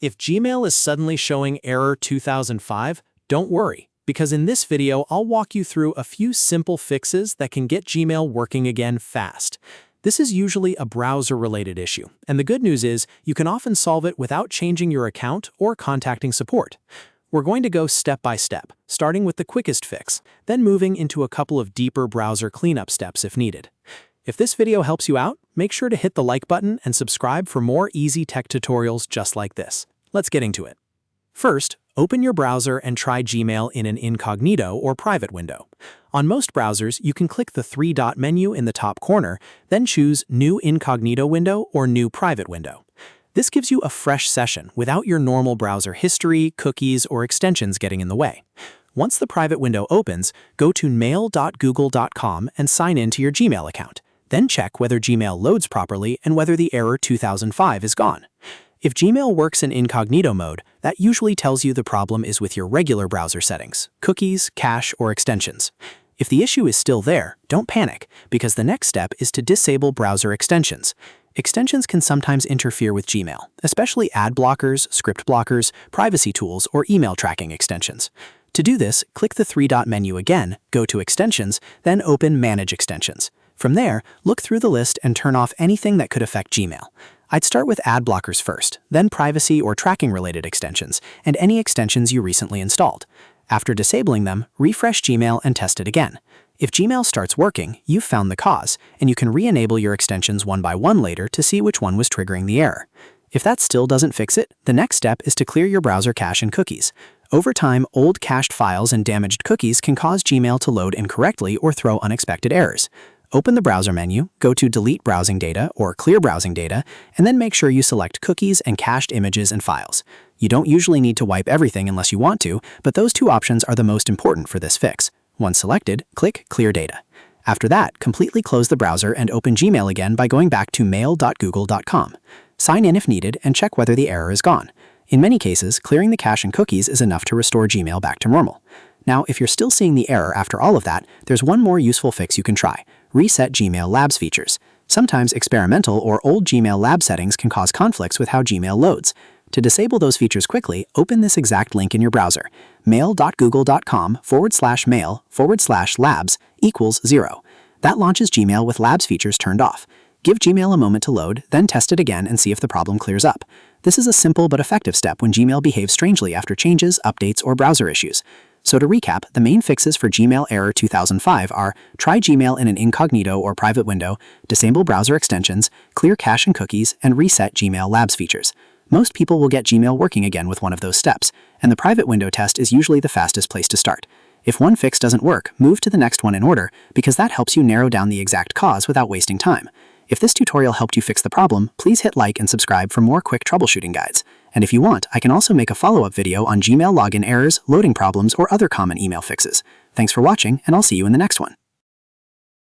If Gmail is suddenly showing error 2005, don't worry, because in this video I'll walk you through a few simple fixes that can get Gmail working again fast. This is usually a browser-related issue, and the good news is you can often solve it without changing your account or contacting support. We're going to go step by step, starting with the quickest fix, then moving into a couple of deeper browser cleanup steps if needed. If this video helps you out, make sure to hit the like button and subscribe for more easy tech tutorials just like this. Let's get into it. First, open your browser and try Gmail in an incognito or private window. On most browsers, you can click the three-dot menu in the top corner, then choose New Incognito Window or New Private Window. This gives you a fresh session without your normal browser history, cookies, or extensions getting in the way. Once the private window opens, go to mail.google.com and sign in to your Gmail account. Then check whether Gmail loads properly and whether the error 2005 is gone. If Gmail works in incognito mode, that usually tells you the problem is with your regular browser settings, cookies, cache, or extensions. If the issue is still there, don't panic, because the next step is to disable browser extensions. Extensions can sometimes interfere with Gmail, especially ad blockers, script blockers, privacy tools, or email tracking extensions. To do this, click the three-dot menu again, go to Extensions, then open Manage Extensions. From there, look through the list and turn off anything that could affect Gmail. I'd start with ad blockers first, then privacy or tracking-related extensions, and any extensions you recently installed. After disabling them, refresh Gmail and test it again. If Gmail starts working, you've found the cause, and you can re-enable your extensions one by one later to see which one was triggering the error. If that still doesn't fix it, the next step is to clear your browser cache and cookies. Over time, old cached files and damaged cookies can cause Gmail to load incorrectly or throw unexpected errors. Open the browser menu, go to Delete Browsing Data or Clear Browsing Data, and then make sure you select Cookies and Cached Images and Files. You don't usually need to wipe everything unless you want to, but those two options are the most important for this fix. Once selected, click Clear Data. After that, completely close the browser and open Gmail again by going back to mail.google.com. Sign in if needed and check whether the error is gone. In many cases, clearing the cache and cookies is enough to restore Gmail back to normal. Now, if you're still seeing the error after all of that, there's one more useful fix you can try. Reset Gmail Labs features. Sometimes experimental or old Gmail lab settings can cause conflicts with how Gmail loads. To disable those features quickly, open this exact link in your browser, mail.google.com/mail/labs equals 0. That launches Gmail with labs features turned off. Give Gmail a moment to load, then test it again and see if the problem clears up. This is a simple but effective step when Gmail behaves strangely after changes, updates, or browser issues. So to recap, the main fixes for Gmail error 2005 are try Gmail in an incognito or private window, disable browser extensions, clear cache and cookies, and reset Gmail Labs features. Most people will get Gmail working again with one of those steps, and the private window test is usually the fastest place to start. If one fix doesn't work, move to the next one in order, because that helps you narrow down the exact cause without wasting time. If this tutorial helped you fix the problem, please hit like and subscribe for more quick troubleshooting guides. And if you want, I can also make a follow-up video on Gmail login errors, loading problems, or other common email fixes. Thanks for watching, and I'll see you in the next one.